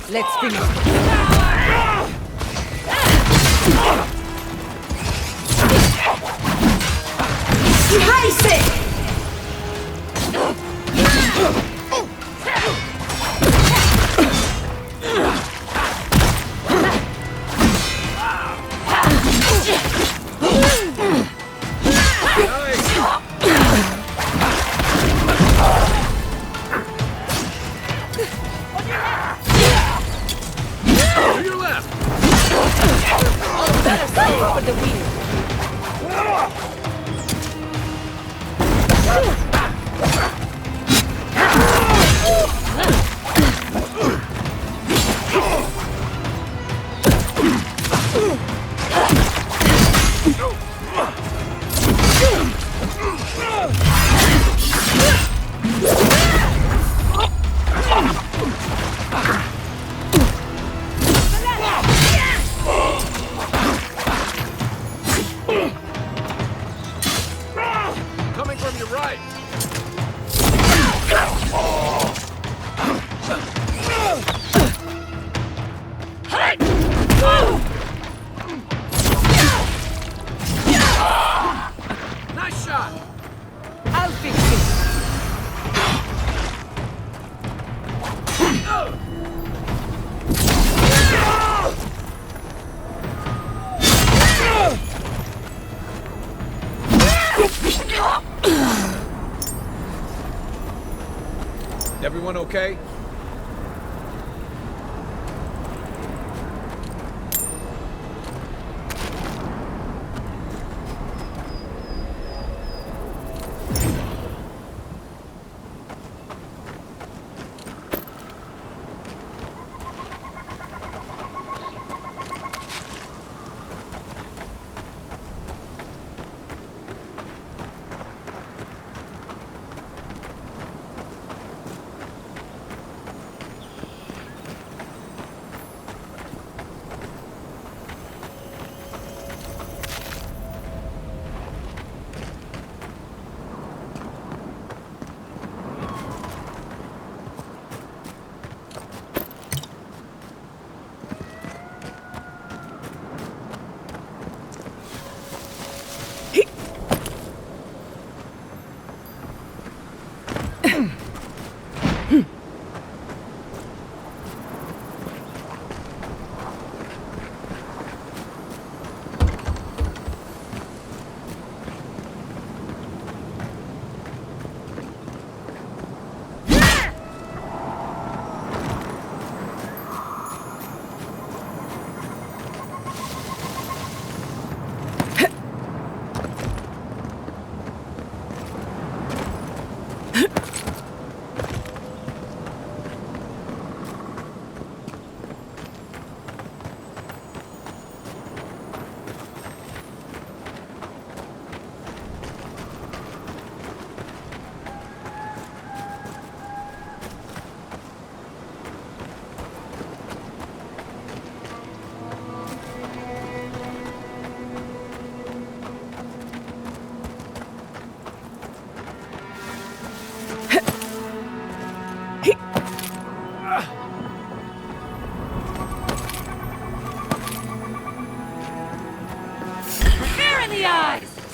Let's finish this. Coming from your right. Nice shot. I'll fix it. Everyone okay?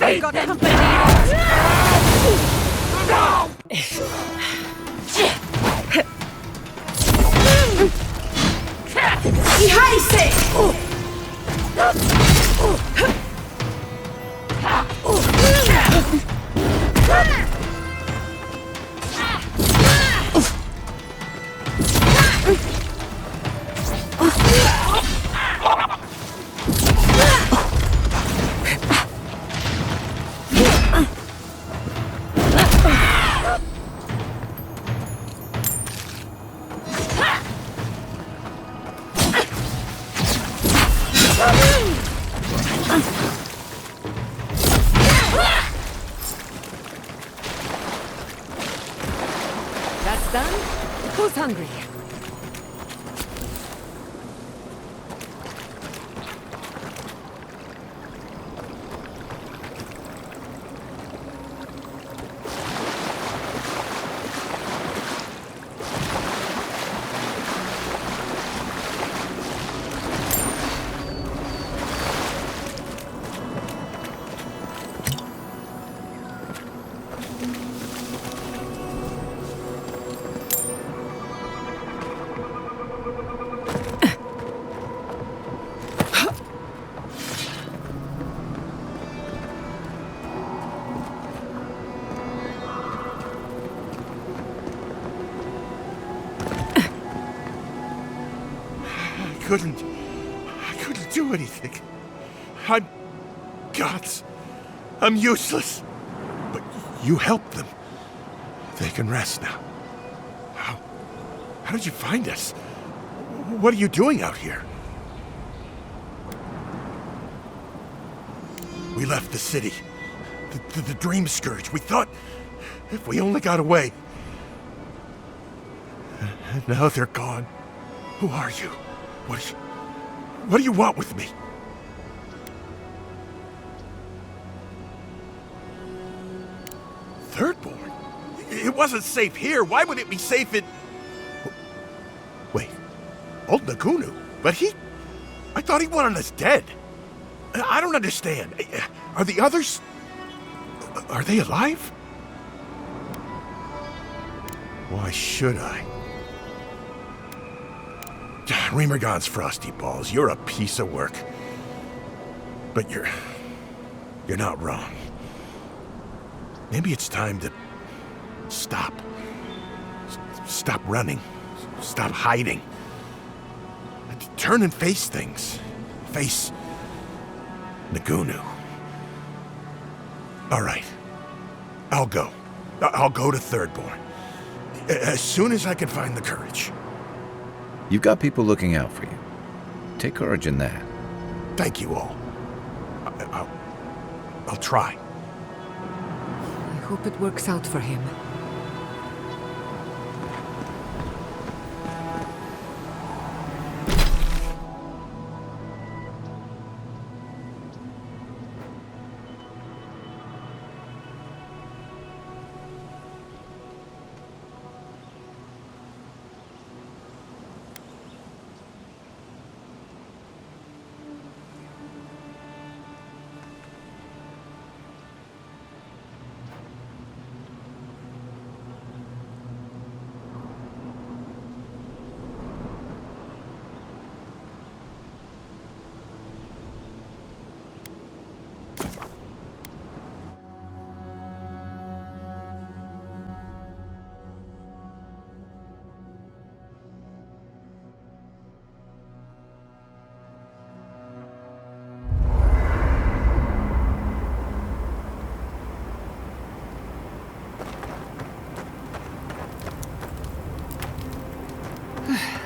I've got company! That's done? Who's hungry? couldn't do anything. I'm gods. I'm useless. But you helped them. They can rest now. How did you find us? What are you doing out here? We left the city. The Dream Scourge. We thought if we only got away. And now they're gone. Who are you? What do you want with me? Thirdborn? It wasn't safe here. Why would it be safe in... Wait. Old Nagunu? But I thought he wanted us dead. I don't understand. Are the others... Are they alive? Why should I? Remergon's frosty balls. You're a piece of work. But you're not wrong. Maybe it's time to stop. Stop running. Stop hiding. Turn and face things. Face Nagunu. All right. I'll go. I'll go to Thirdborn. As soon as I can find the courage. You've got people looking out for you. Take courage in that. Thank you all. I'll try. I hope it works out for him.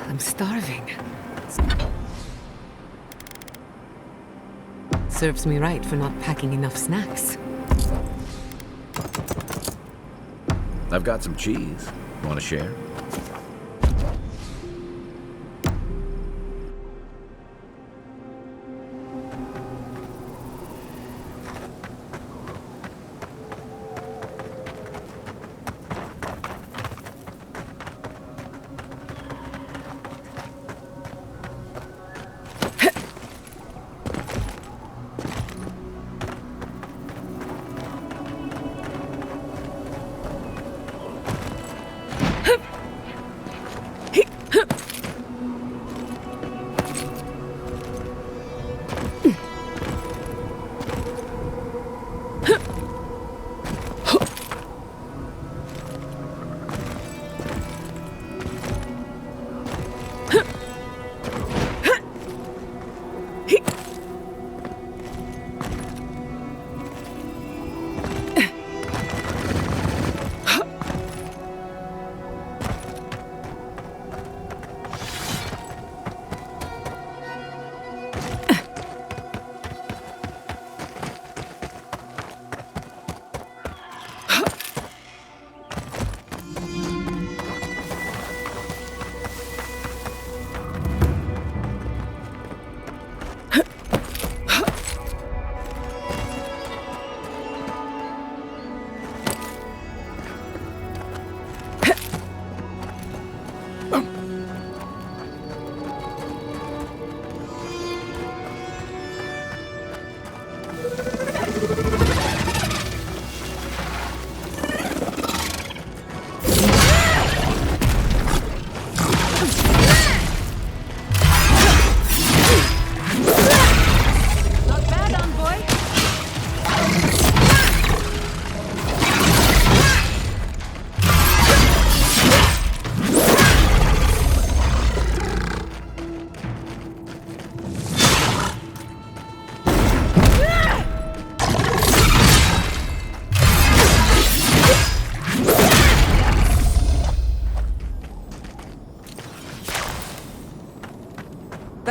I'm starving. Serves me right for not packing enough snacks. I've got some cheese. Want to share?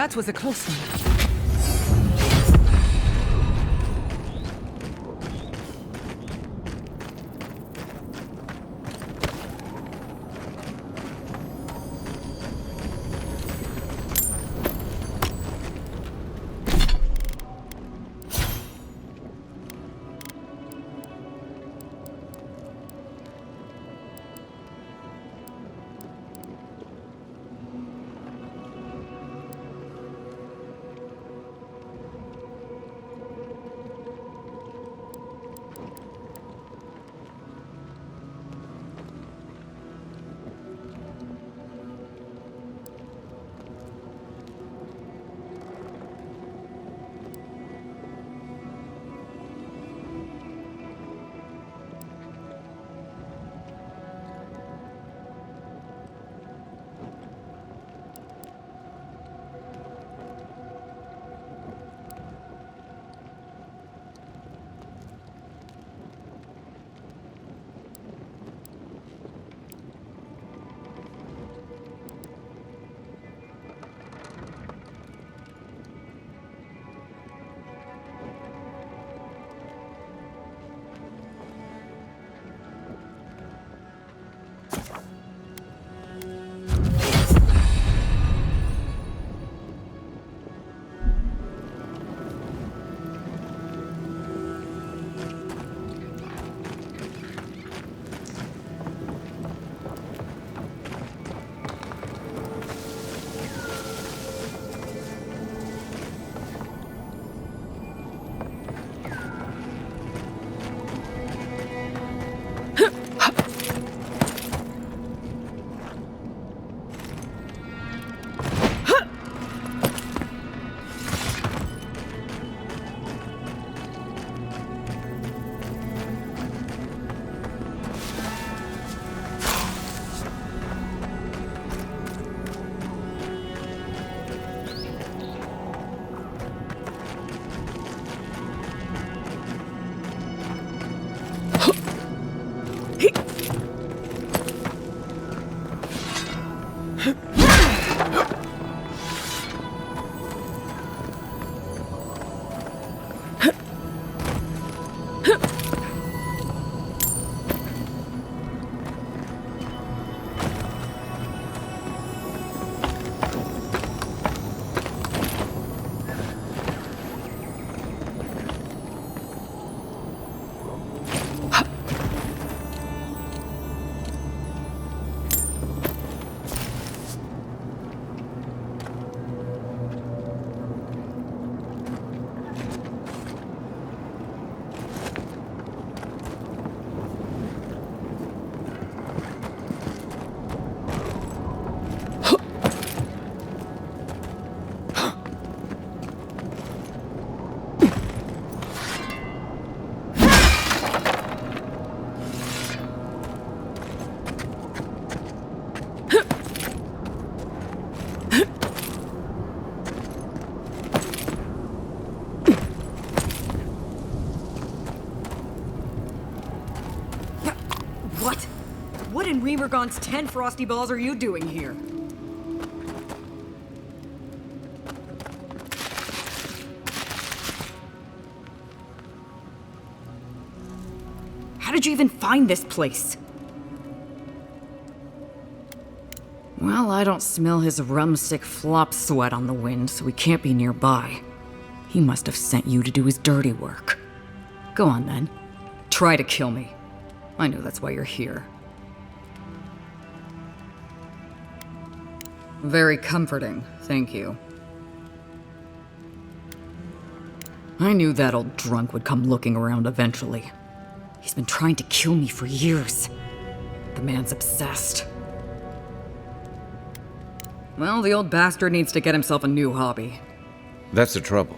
That was a close one. What in Remergon's 10 frosty balls are you doing here? How did you even find this place? Well, I don't smell his rumstick flop sweat on the wind, so he can't be nearby. He must have sent you to do his dirty work. Go on then. Try to kill me. I know that's why you're here. Very comforting, thank you. I knew that old drunk would come looking around eventually. He's been trying to kill me for years. The man's obsessed. Well, the old bastard needs to get himself a new hobby. That's the trouble.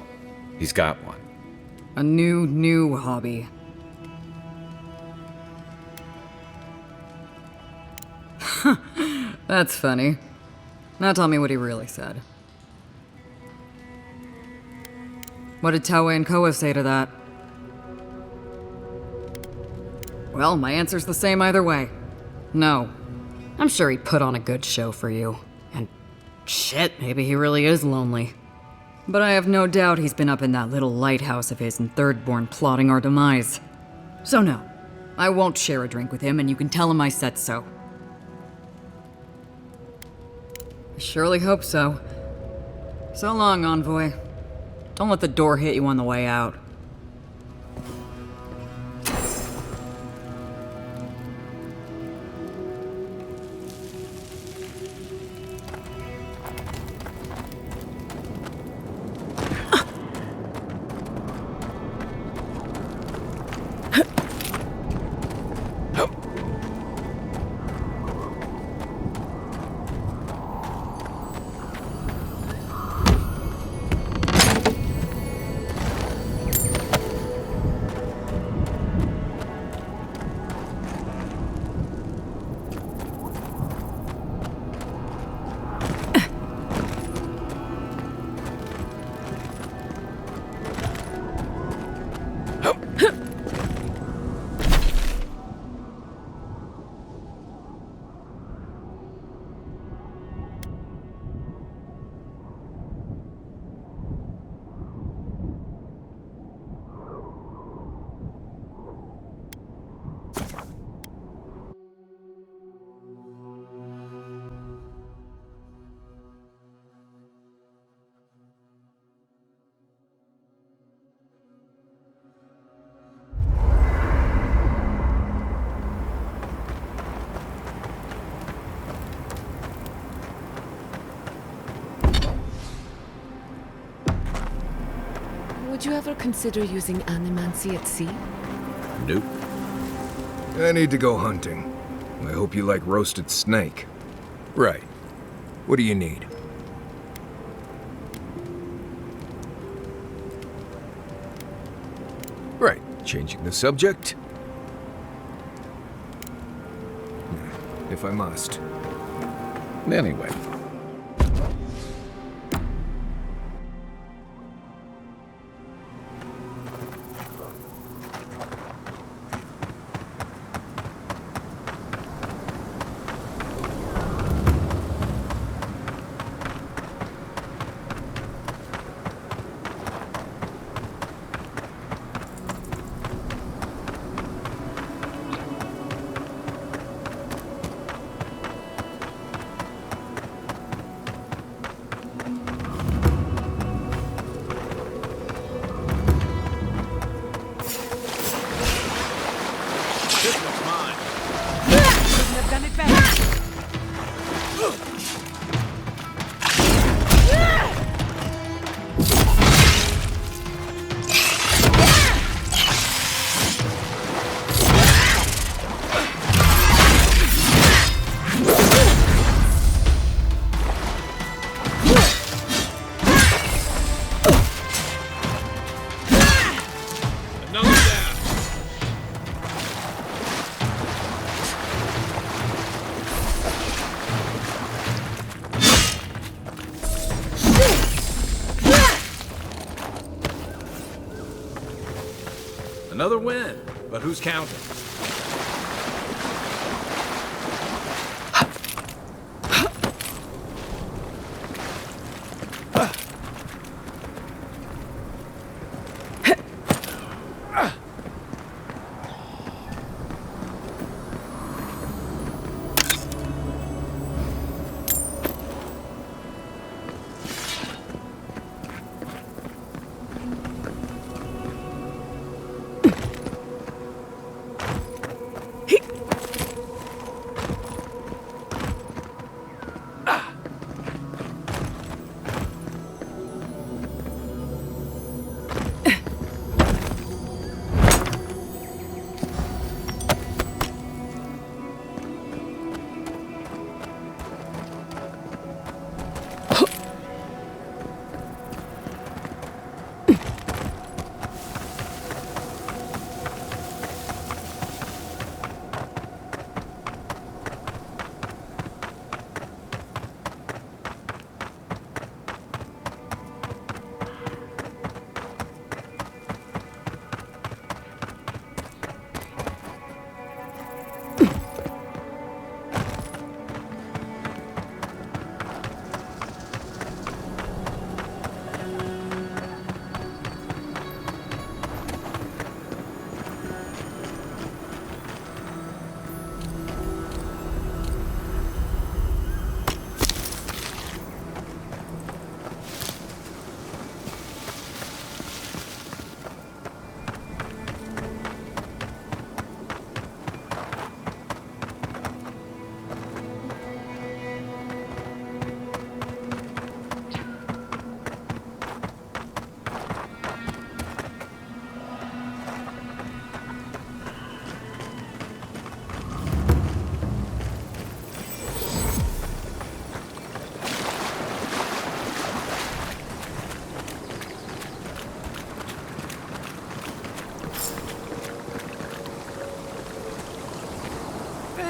He's got one. A new hobby. That's funny. Now tell me what he really said. What did Taue and Koa say to that? Well, my answer's the same either way. No. I'm sure he put on a good show for you. And shit, maybe he really is lonely. But I have no doubt he's been up in that little lighthouse of his in Thirdborn plotting our demise. So no, I won't share a drink with him, and you can tell him I said so. I surely hope so. So long, Envoy. Don't let the door hit you on the way out. Would you ever consider using animancy at sea? Nope. I need to go hunting. I hope you like roasted snake. Right. What do you need? Right. Changing the subject? If I must. Anyway. Another win, but who's counting?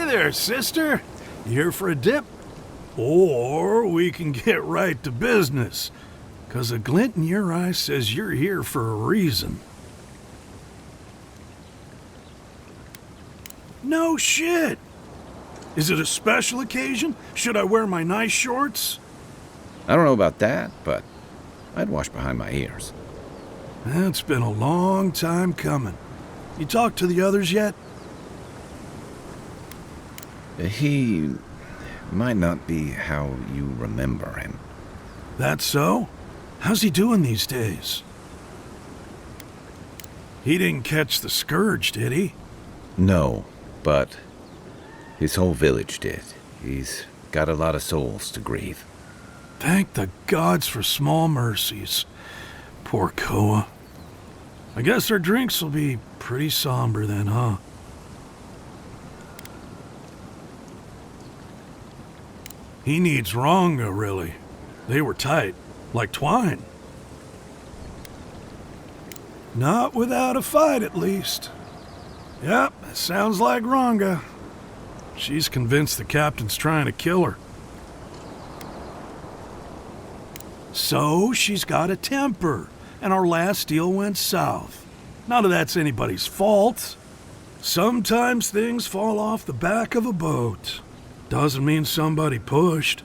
there, sister. You here for a dip? Or we can get right to business. 'Cause a glint in your eye says you're here for a reason. No shit! Is it a special occasion? Should I wear my nice shorts? I don't know about that, but I'd wash behind my ears. It's been a long time coming. You talked to the others yet? He might not be how you remember him. That so? How's he doing these days? He didn't catch the scourge, did he? No, but his whole village did. He's got a lot of souls to grieve. Thank the gods for small mercies. Poor Koa. I guess our drinks will be pretty somber then, huh? He needs Ranga, really. They were tight, like twine. Not without a fight, at least. Yep, sounds like Ranga. She's convinced the captain's trying to kill her. So she's got a temper, and our last deal went south. None of that's anybody's fault. Sometimes things fall off the back of a boat. Doesn't mean somebody pushed.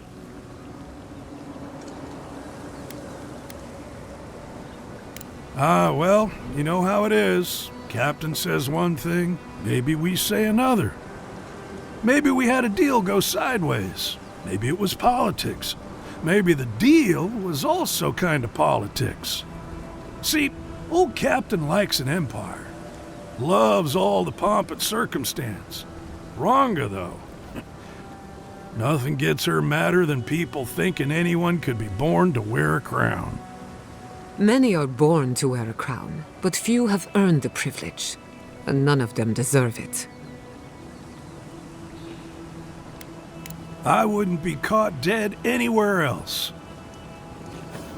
Well, you know how it is. Captain says one thing, maybe we say another. Maybe we had a deal go sideways. Maybe it was politics. Maybe the deal was also kind of politics. See, old Captain likes an empire. Loves all the pomp and circumstance. Ranga, though. Nothing gets her madder than people thinking anyone could be born to wear a crown. Many are born to wear a crown, but few have earned the privilege, and none of them deserve it. I wouldn't be caught dead anywhere else.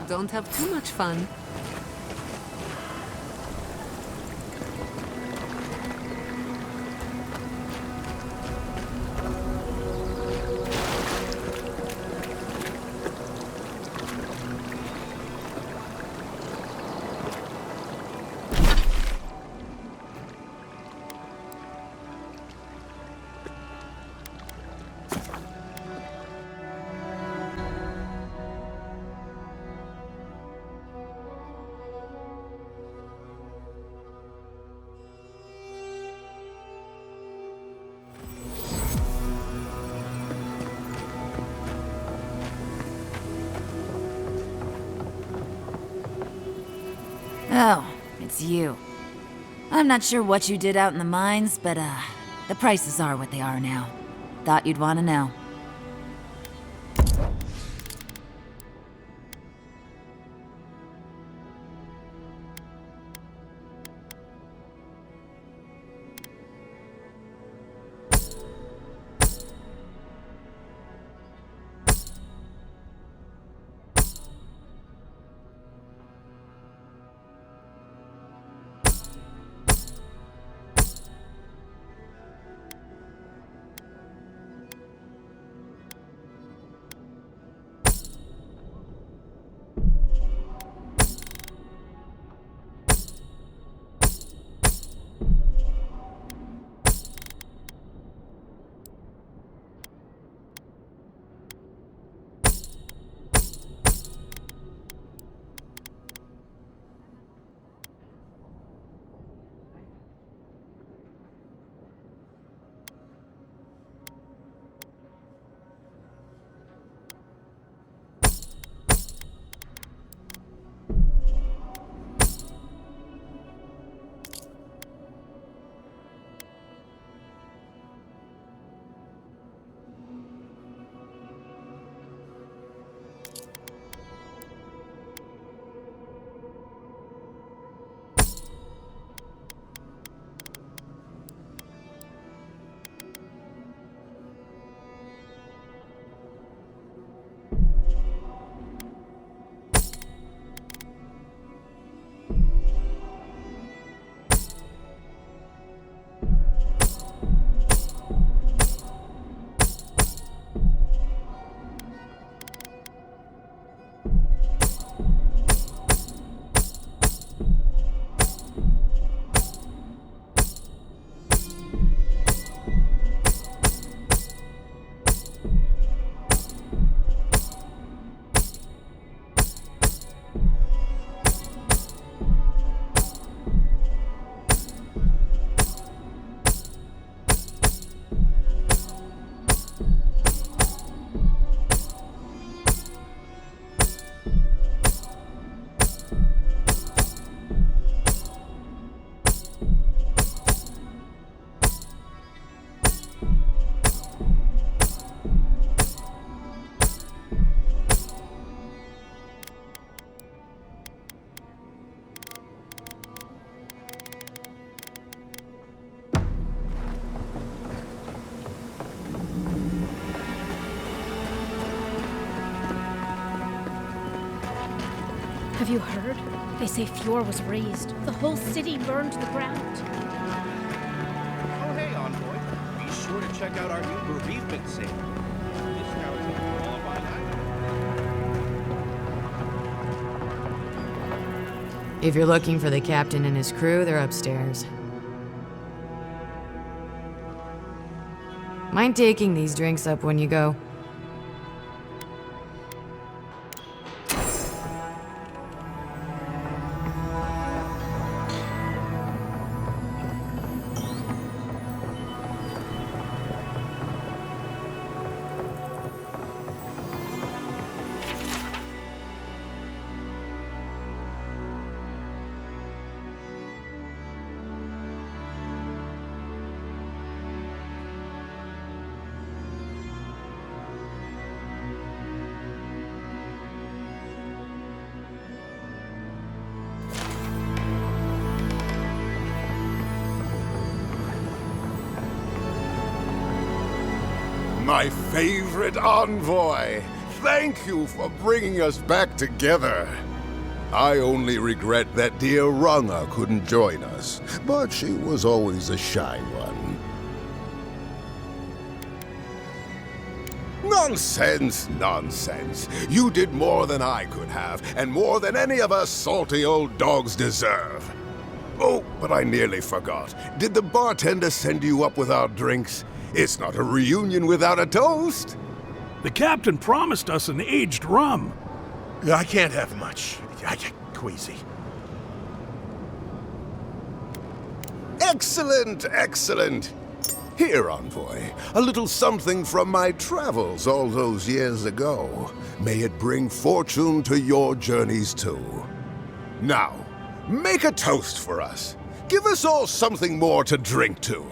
Don't have too much fun. Oh, it's you. I'm not sure what you did out in the mines, but, the prices are what they are now. Thought you'd want to know. Have you heard? They say Fjord was razed. The whole city burned to the ground. Oh, hey, Envoy. Be sure to check out our new bereavement sale. Discounts on qualified items. If you're looking for the captain and his crew, they're upstairs. Mind taking these drinks up when you go? My favorite envoy! Thank you for bringing us back together. I only regret that dear Runga couldn't join us, but she was always a shy one. Nonsense, nonsense. You did more than I could have, and more than any of us salty old dogs deserve. Oh, but I nearly forgot. Did the bartender send you up with our drinks? It's not a reunion without a toast. The captain promised us an aged rum. I can't have much. I get queasy. Excellent, excellent. Here, Envoy, a little something from my travels all those years ago. May it bring fortune to your journeys too. Now, make a toast for us. Give us all something more to drink to.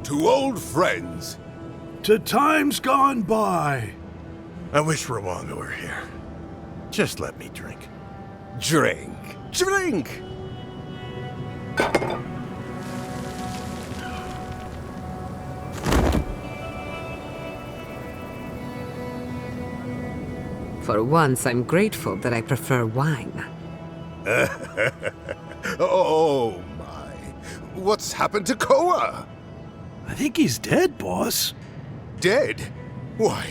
To old friends. To times gone by. I wish Rwanda were here. Just let me drink. Drink. Drink! For once, I'm grateful that I prefer wine. Oh my. What's happened to Koa? I think he's dead, boss. Dead? Why,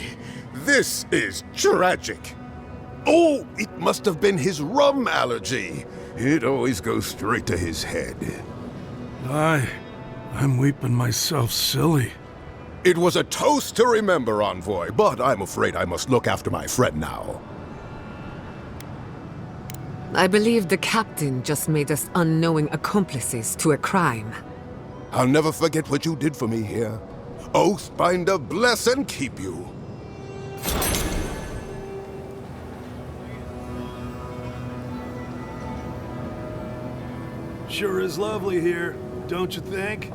this is tragic. Oh, it must have been his rum allergy. It always goes straight to his head. I'm weeping myself silly. It was a toast to remember, Envoy, but I'm afraid I must look after my friend now. I believe the captain just made us unknowing accomplices to a crime. I'll never forget what you did for me here. Oathbinder bless and keep you. Sure is lovely here, don't you think?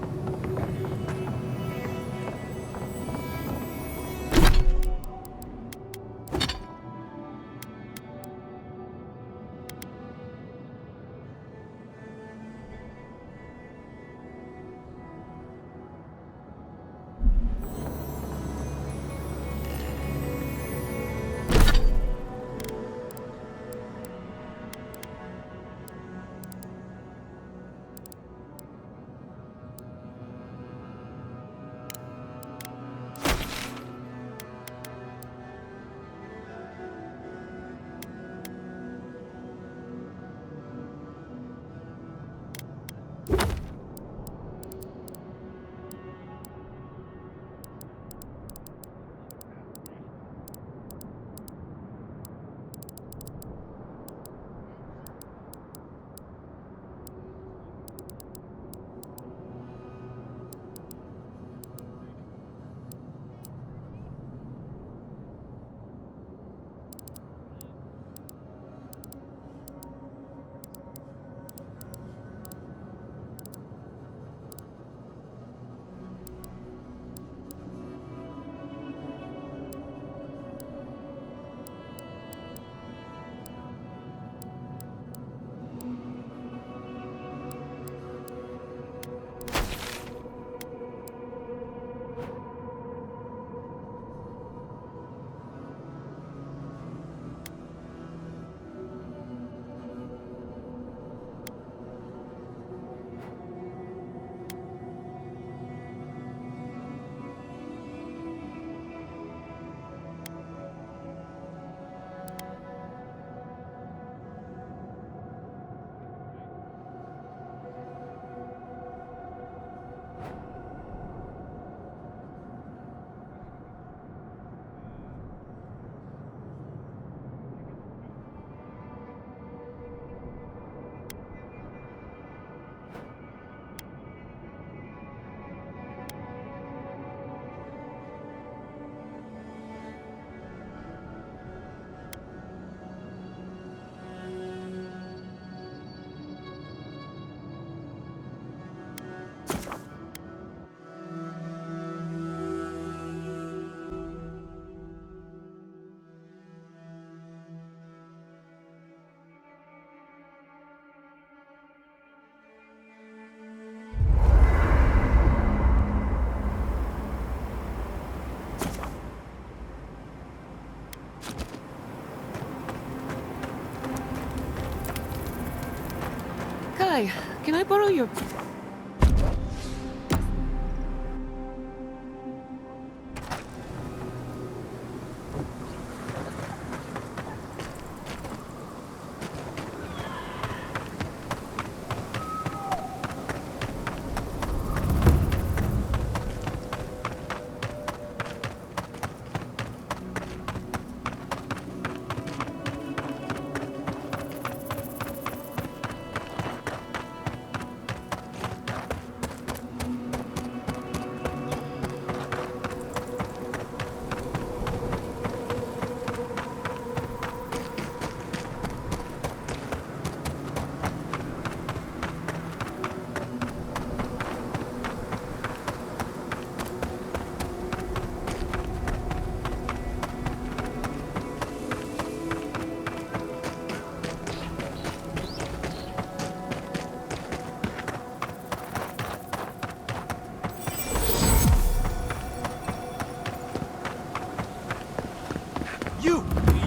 Hi, can I borrow your...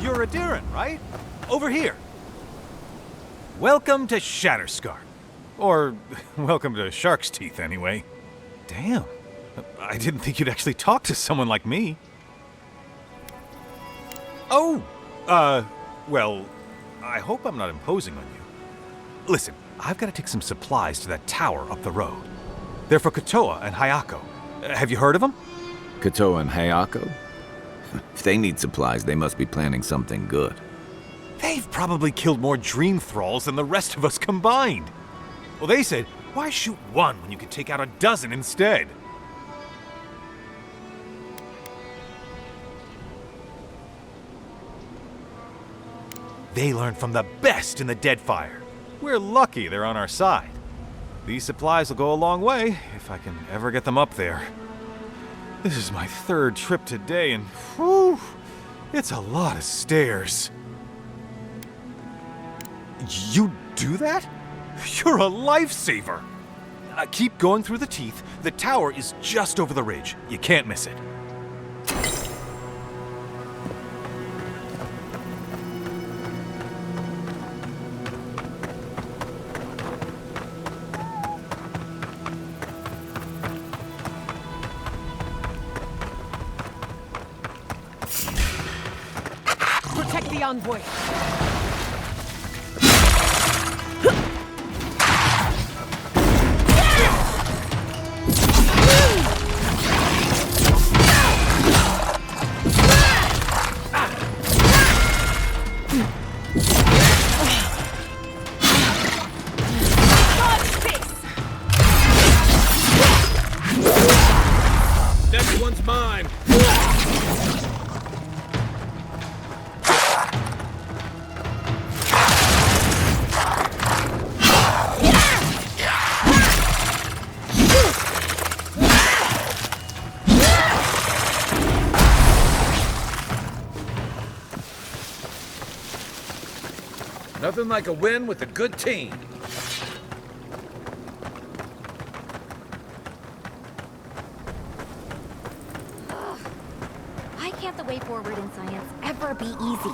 You're a Darren, right? Over here. Welcome to Shatterscar. Or, welcome to Shark's Teeth, anyway. Damn. I didn't think you'd actually talk to someone like me. Oh, well, I hope I'm not imposing on you. Listen, I've got to take some supplies to that tower up the road. They're for Kotoa and Hayako. Have you heard of them? Kotoa and Hayako? If they need supplies, they must be planning something good. They've probably killed more dream thralls than the rest of us combined. Well, they said, why shoot one when you could take out a dozen instead? They learned from the best in the Deadfire. We're lucky they're on our side. These supplies will go a long way if I can ever get them up there. This is my third trip today, and whew, it's a lot of stairs. You do that? You're a lifesaver! Keep going through the teeth. The tower is just over the ridge. You can't miss it. Protect the envoy. Next one's mine. Nothing like a win with a good team. Why can't the way forward in science ever be easy?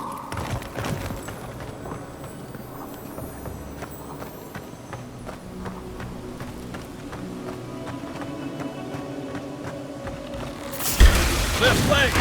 Left leg.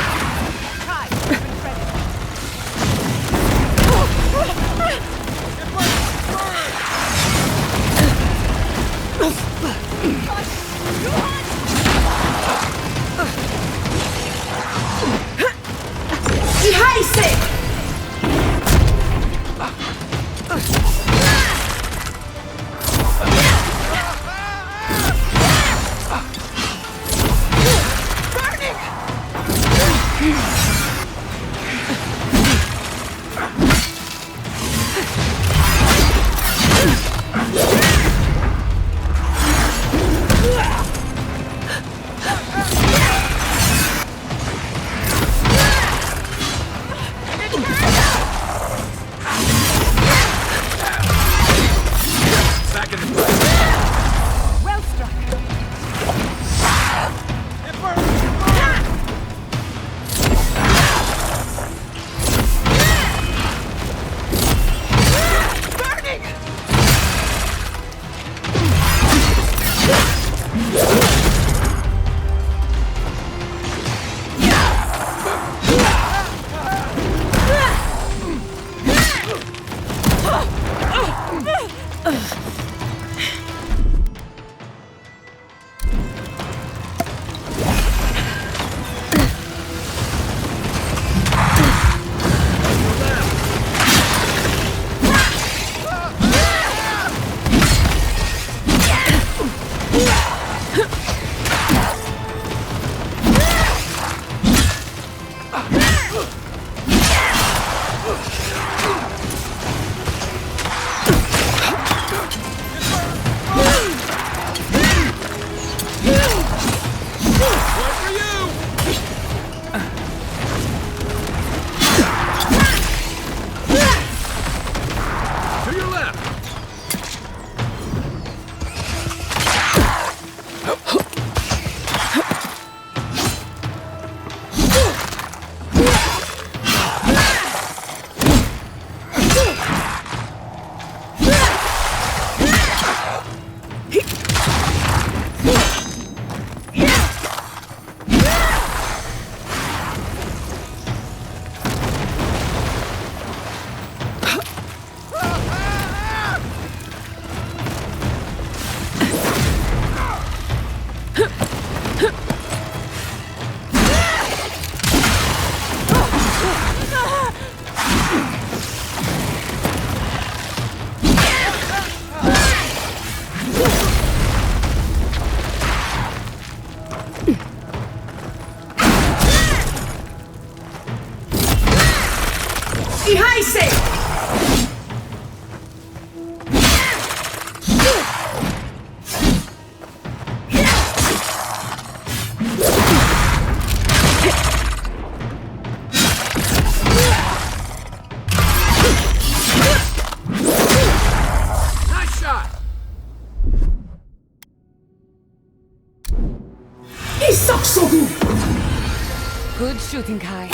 shooting high.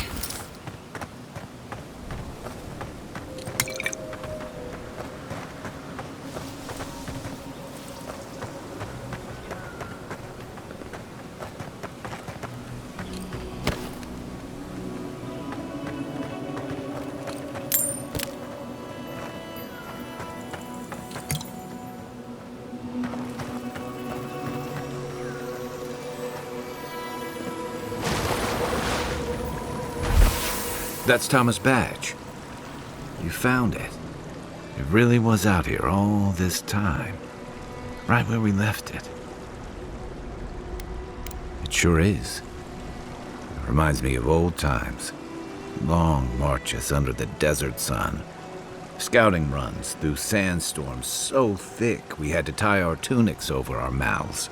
That's Thomas' badge. You found it. It really was out here all this time. Right where we left it. It sure is. It reminds me of old times. Long marches under the desert sun. Scouting runs through sandstorms so thick we had to tie our tunics over our mouths.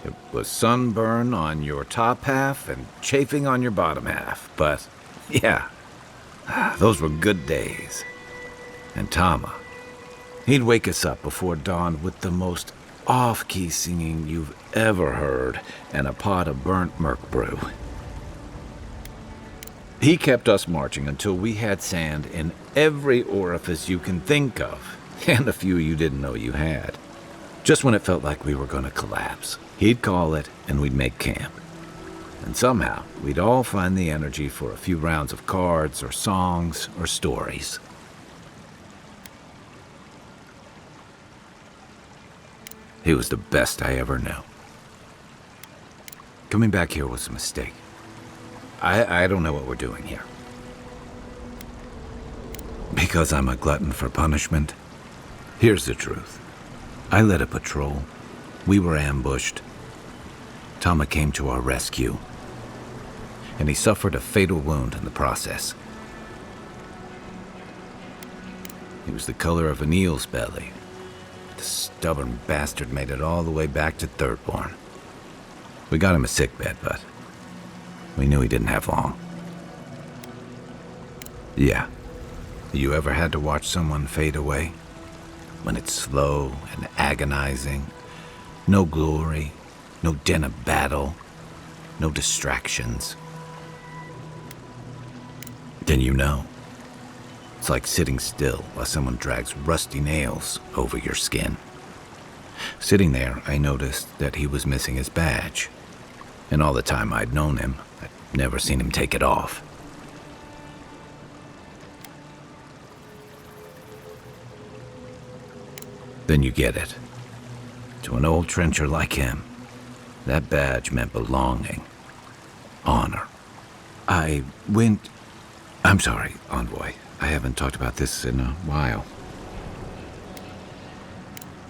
It was sunburn on your top half and chafing on your bottom half, but yeah, those were good days. And Tama, he'd wake us up before dawn with the most off-key singing you've ever heard and a pot of burnt merc brew. He kept us marching until we had sand in every orifice you can think of, and a few you didn't know you had. Just when it felt like we were going to collapse, he'd call it and we'd make camp. And somehow, we'd all find the energy for a few rounds of cards or songs or stories. He was the best I ever knew. Coming back here was a mistake. I don't know what we're doing here. Because I'm a glutton for punishment? Here's the truth. I led a patrol. We were ambushed. Tama came to our rescue. And he suffered a fatal wound in the process. He was the color of an eel's belly. The stubborn bastard made it all the way back to Thirdborn. We got him a sickbed, but we knew he didn't have long. Yeah. You ever had to watch someone fade away? When it's slow and agonizing. No glory, no din of battle, no distractions. Then you know. It's like sitting still while someone drags rusty nails over your skin. Sitting there, I noticed that he was missing his badge. And all the time I'd known him, I'd never seen him take it off. Then you get it. To an old trencher like him, that badge meant belonging. Honor. I'm sorry, Envoy. I haven't talked about this in a while.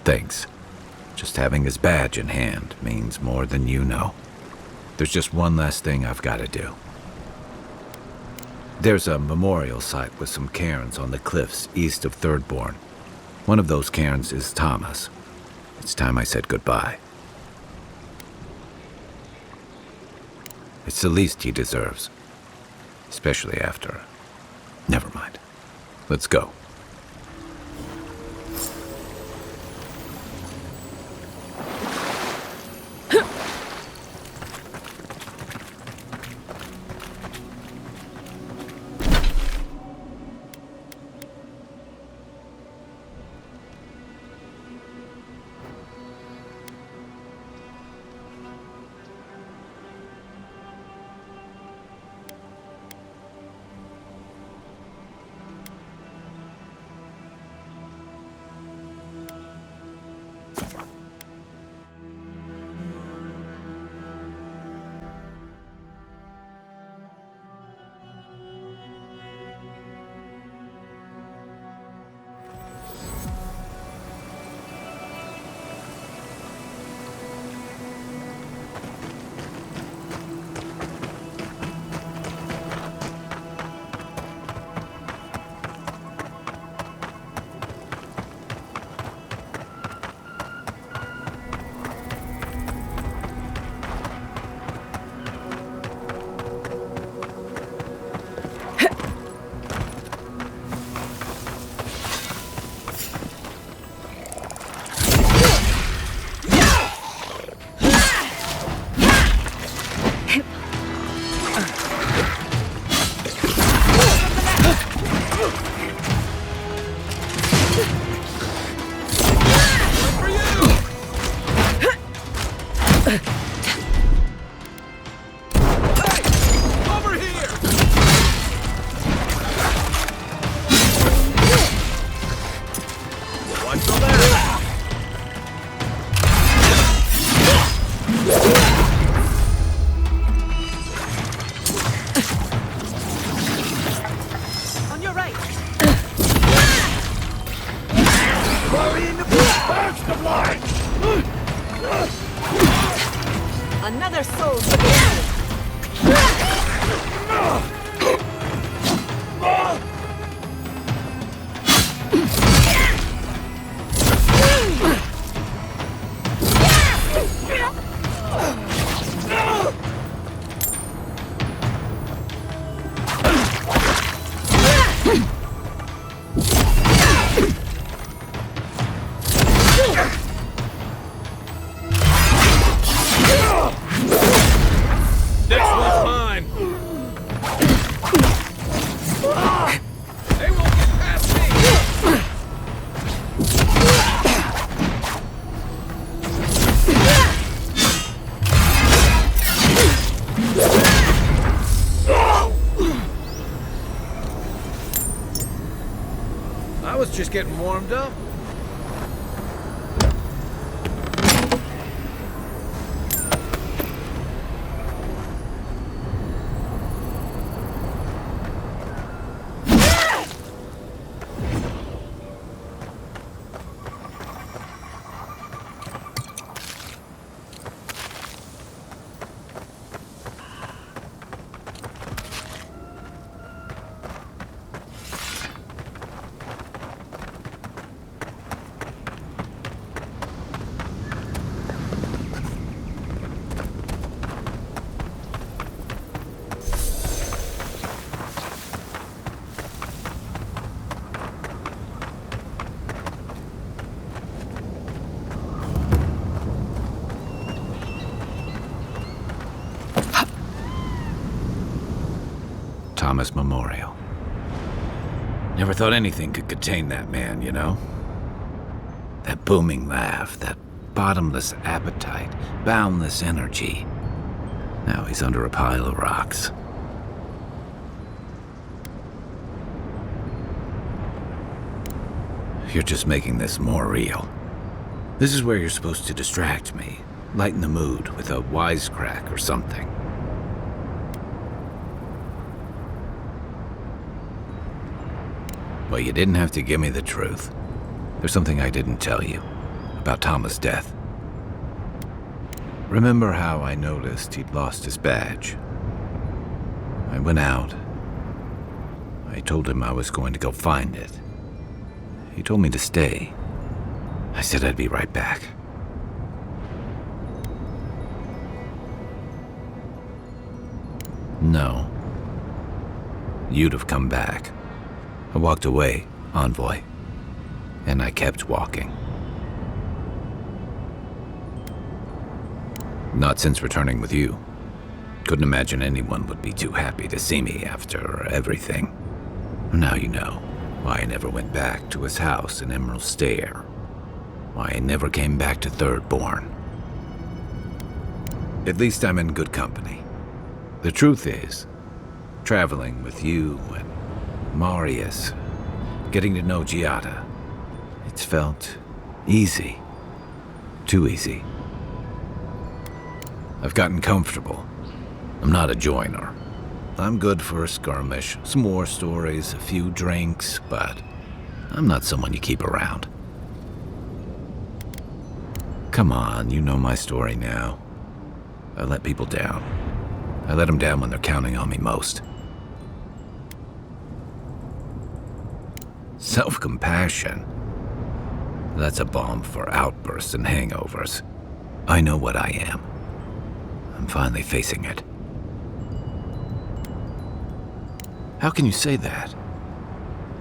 Thanks. Just having his badge in hand means more than you know. There's just one last thing I've got to do. There's a memorial site with some cairns on the cliffs east of Thirdborn. One of those cairns is Tama's. It's time I said goodbye. It's the least he deserves. Especially after... Never mind. Let's go. Purge the blind! Another soul to the enemy. I was just getting warmed up. Thomas Memorial. Never thought anything could contain that man, you know? That booming laugh, that bottomless appetite, boundless energy. Now he's under a pile of rocks. You're just making this more real. This is where you're supposed to distract me, lighten the mood with a wisecrack or something. Well, you didn't have to give me the truth. There's something I didn't tell you about Thomas' death. Remember how I noticed he'd lost his badge? I went out. I told him I was going to go find it. He told me to stay. I said I'd be right back. No. You'd have come back. I walked away, envoy, and I kept walking. Not since returning with you. Couldn't imagine anyone would be too happy to see me after everything. Now you know why I never went back to his house in Emerald Stair. Why I never came back to Thirdborn. At least I'm in good company. The truth is, traveling with you and Marius, getting to know Giada, it's felt easy. Too easy. I've gotten comfortable. I'm not a joiner. I'm good for a skirmish, some war stories, a few drinks, but I'm not someone you keep around. Come on, you know my story now. I let people down. I let them down when they're counting on me most. Self-compassion. That's a balm for outbursts and hangovers. I know what I am. I'm finally facing it. How can you say that?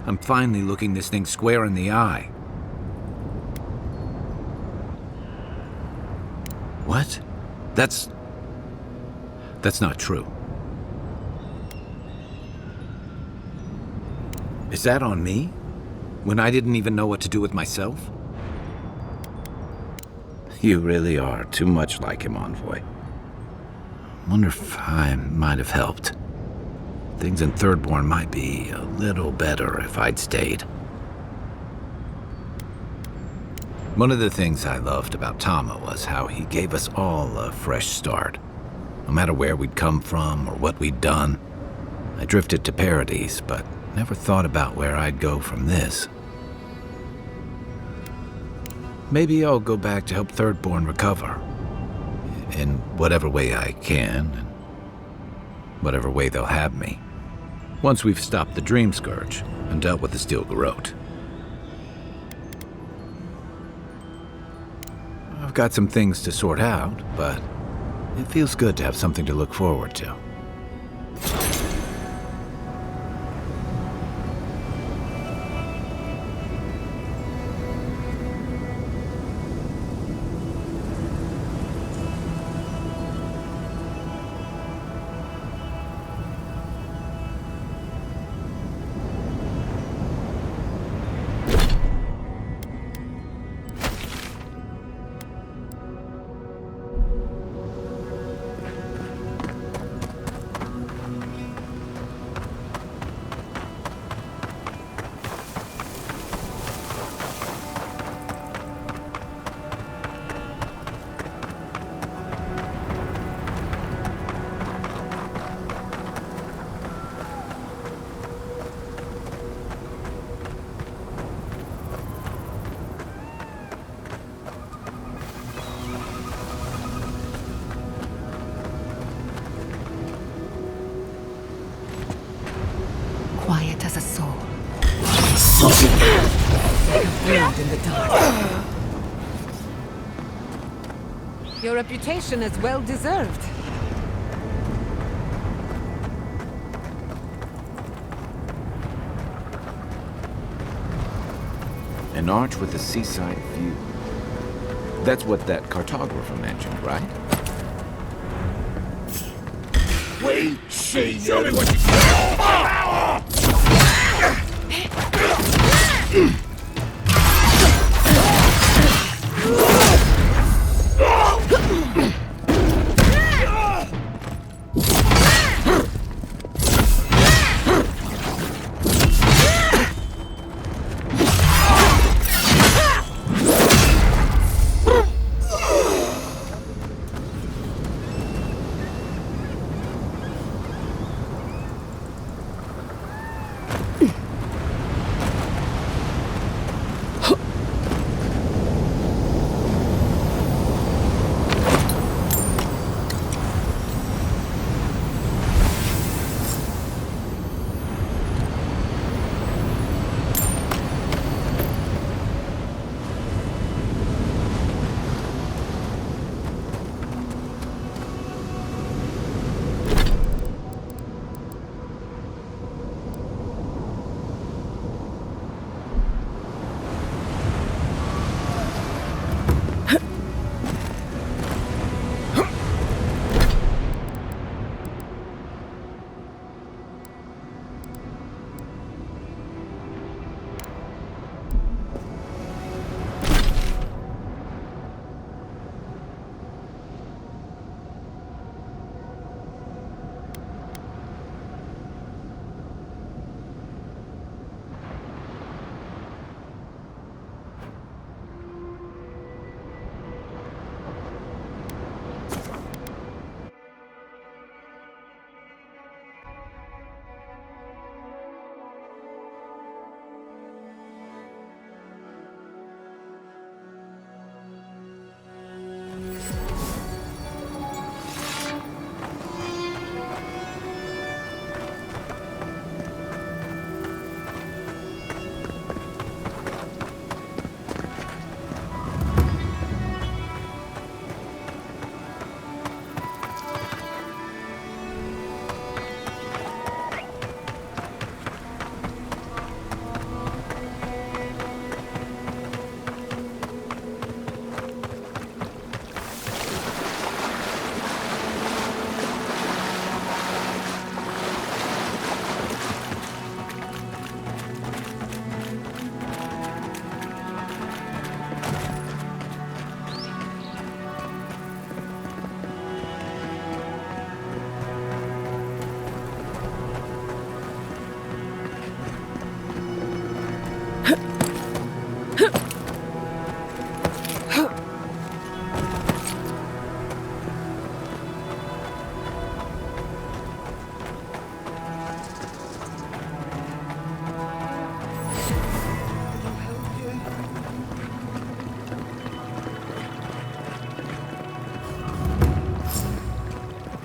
I'm finally looking this thing square in the eye. What? That's not true. Is that on me? When I didn't even know what to do with myself? You really are too much like him, Envoy. Wonder if I might have helped. Things in Thirdborn might be a little better if I'd stayed. One of the things I loved about Tama was how he gave us all a fresh start. No matter where we'd come from or what we'd done. I drifted to Paradise, but never thought about where I'd go from this. maybe I'll go back to help Thirdborn recover. In whatever way I can, and whatever way they'll have me. Once we've stopped the Dream Scourge and dealt with the Steel Garrote. I've got some things to sort out, but it feels good to have something to look forward to. Quiet as a soul. Brilliant in the dark. Your reputation is well deserved. An arch with a seaside view. That's what that cartographer mentioned, right? Wait, show me what you got!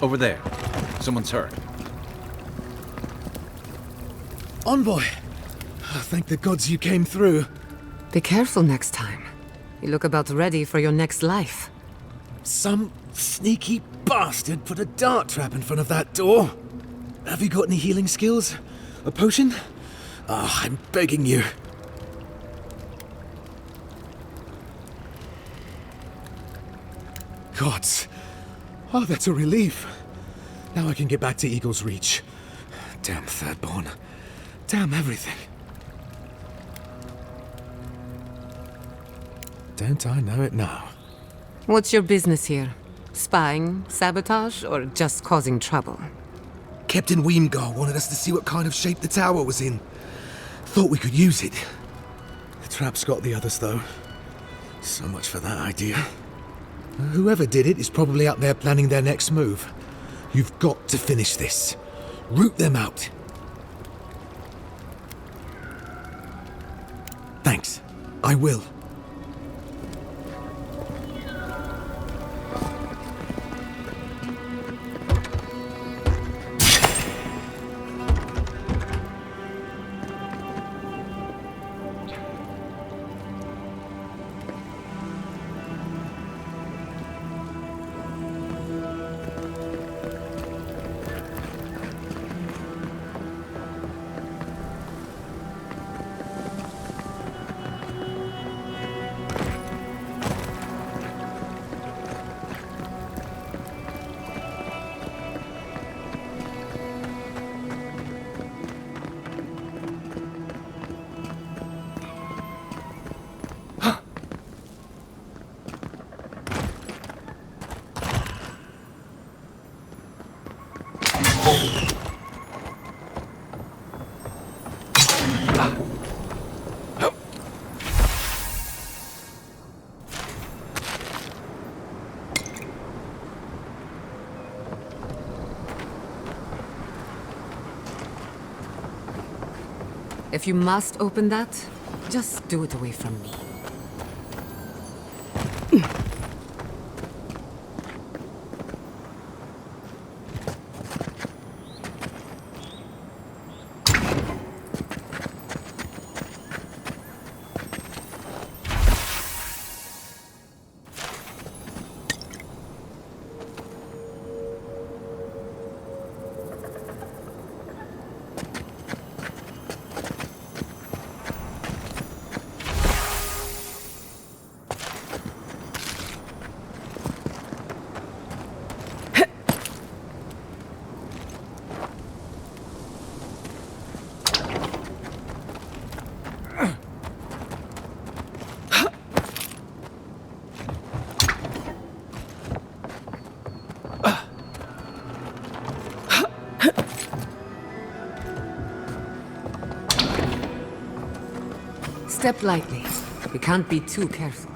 Over there. Someone's hurt. Envoy! Oh, thank the gods you came through. Be careful next time. You look about ready for your next life. Some sneaky bastard put a dart trap in front of that door. Have you got any healing skills? A potion? Ah, I'm begging you. Gods. Oh, that's a relief. Now I can get back to Eagle's Reach. Damn Thirdborn. Damn everything. Don't I know it now? What's your business here? Spying, sabotage, or just causing trouble? Captain Weemgar wanted us to see what kind of shape the tower was in. Thought we could use it. The trap's got the others, though. So much for that idea. Whoever did it is probably out there planning their next move. You've got to finish this. Root them out. Thanks. I will. If you must open that, just do it away from me. Step lightly. You can't be too careful.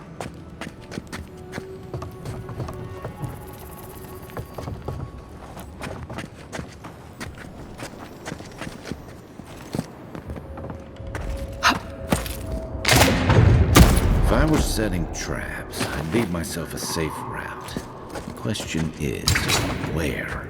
If I were setting traps, I'd leave myself a safe route. The question is, where?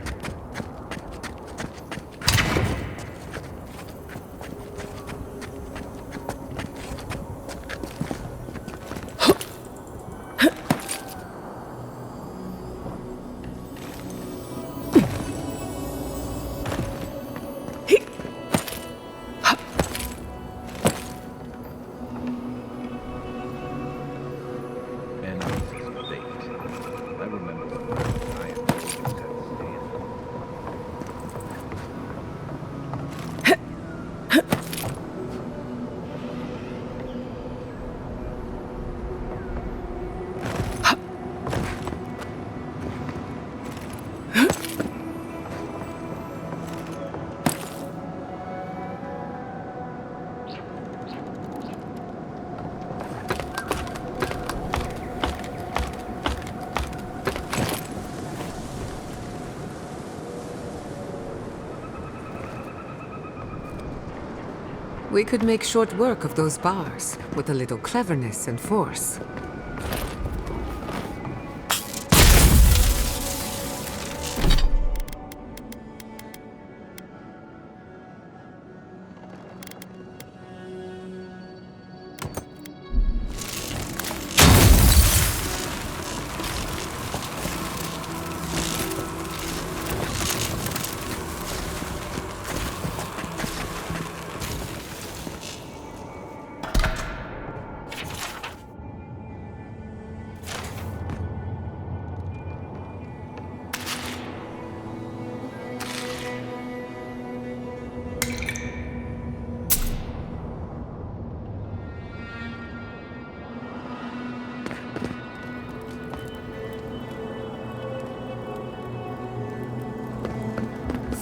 We could make short work of those bars, with a little cleverness and force.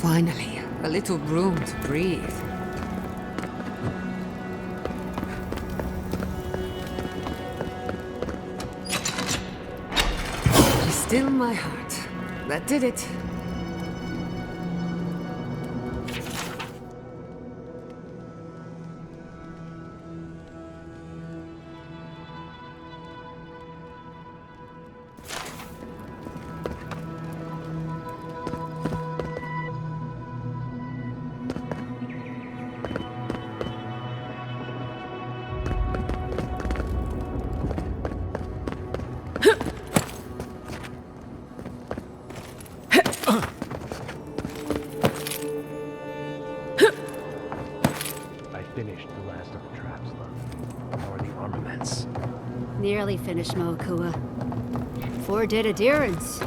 Finally, a little room to breathe. Still my heart. That did it. Nearly finished, Moakua. 4 dead adherents.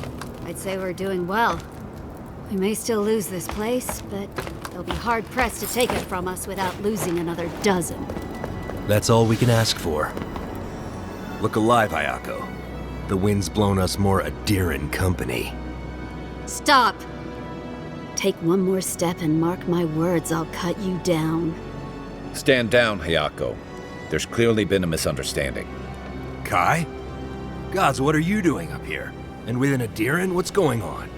I'd say we're doing well. We may still lose this place, but they'll be hard-pressed to take it from us without losing another dozen. That's all we can ask for. Look alive, Ayako. The wind's blown us more adherent company. Stop! Take one more step and mark my words, I'll cut you down. Stand down, Hayako. There's clearly been a misunderstanding. Kai? Gods, what are you doing up here? And with an adherent, what's going on?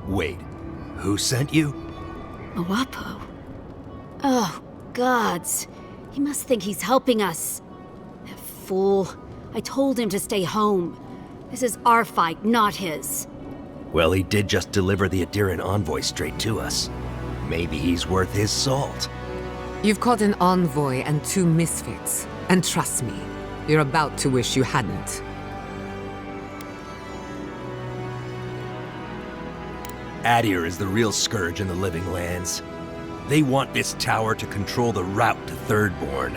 Wait, who sent you? Mawapo. Oh, gods. He must think he's helping us. That fool. I told him to stay home. This is our fight, not his. Well, he did just deliver the adherent envoy straight to us. Maybe he's worth his salt. You've caught an envoy and 2 misfits. And trust me, you're about to wish you hadn't. Adir is the real scourge in the living lands. They want this tower to control the route to Thirdborn.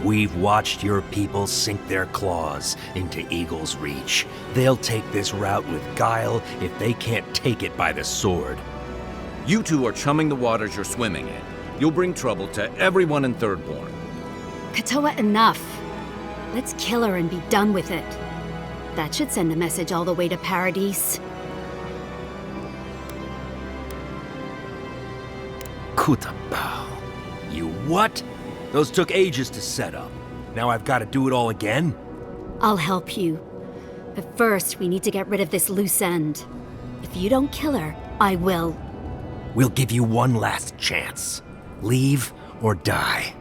We've watched your people sink their claws into Eagle's Reach. They'll take this route with guile if they can't take it by the sword. You two are chumming the waters you're swimming in. You'll bring trouble to everyone in Thirdborn. Katoa, enough. Let's kill her and be done with it. That should send a message all the way to Paradise. Kutapao. You what? Those took ages to set up. Now I've got to do it all again? I'll help you. But first, we need to get rid of this loose end. If you don't kill her, I will. We'll give you one last chance. Leave or die.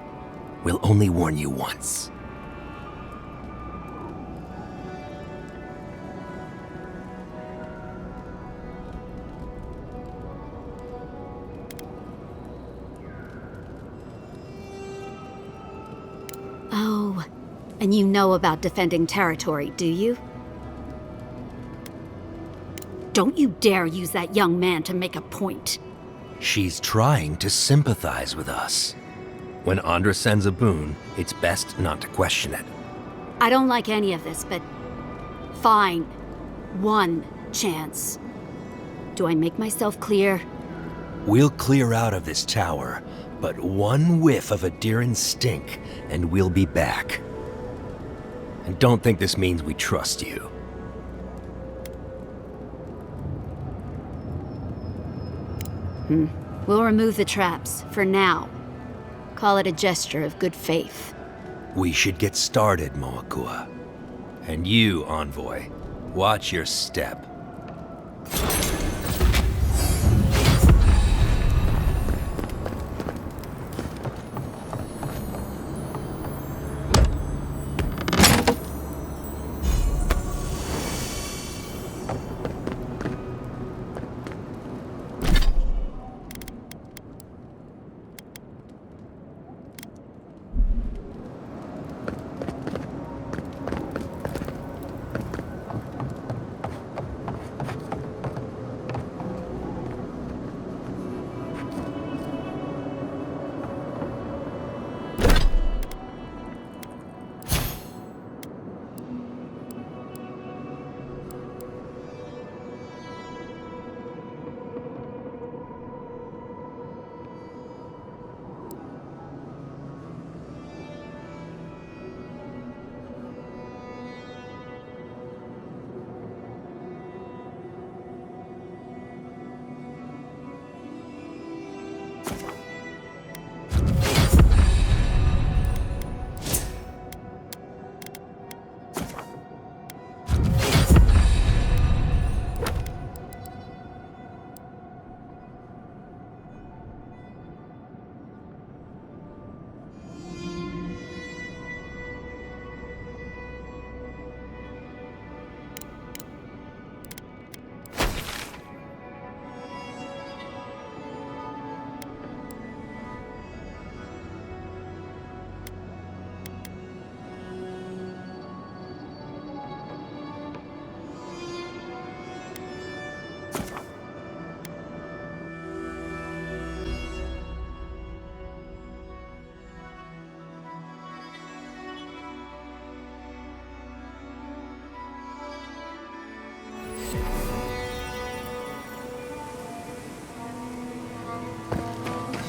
We'll only warn you once. Oh, and you know about defending territory, do you? Don't you dare use that young man to make a point. She's trying to sympathize with us. When Andra sends a boon, it's best not to question it. I don't like any of this, but fine. One chance. Do I make myself clear? We'll clear out of this tower, but one whiff of adherent stink, and we'll be back. And don't think this means we trust you. We'll remove the traps, for now. Call it a gesture of good faith. We should get started, Moakua. And you, Envoy, watch your step.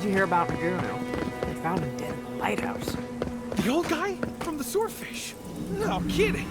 you hear about Nagunu? They found him dead in the lighthouse. The old guy from the swordfish? No kidding.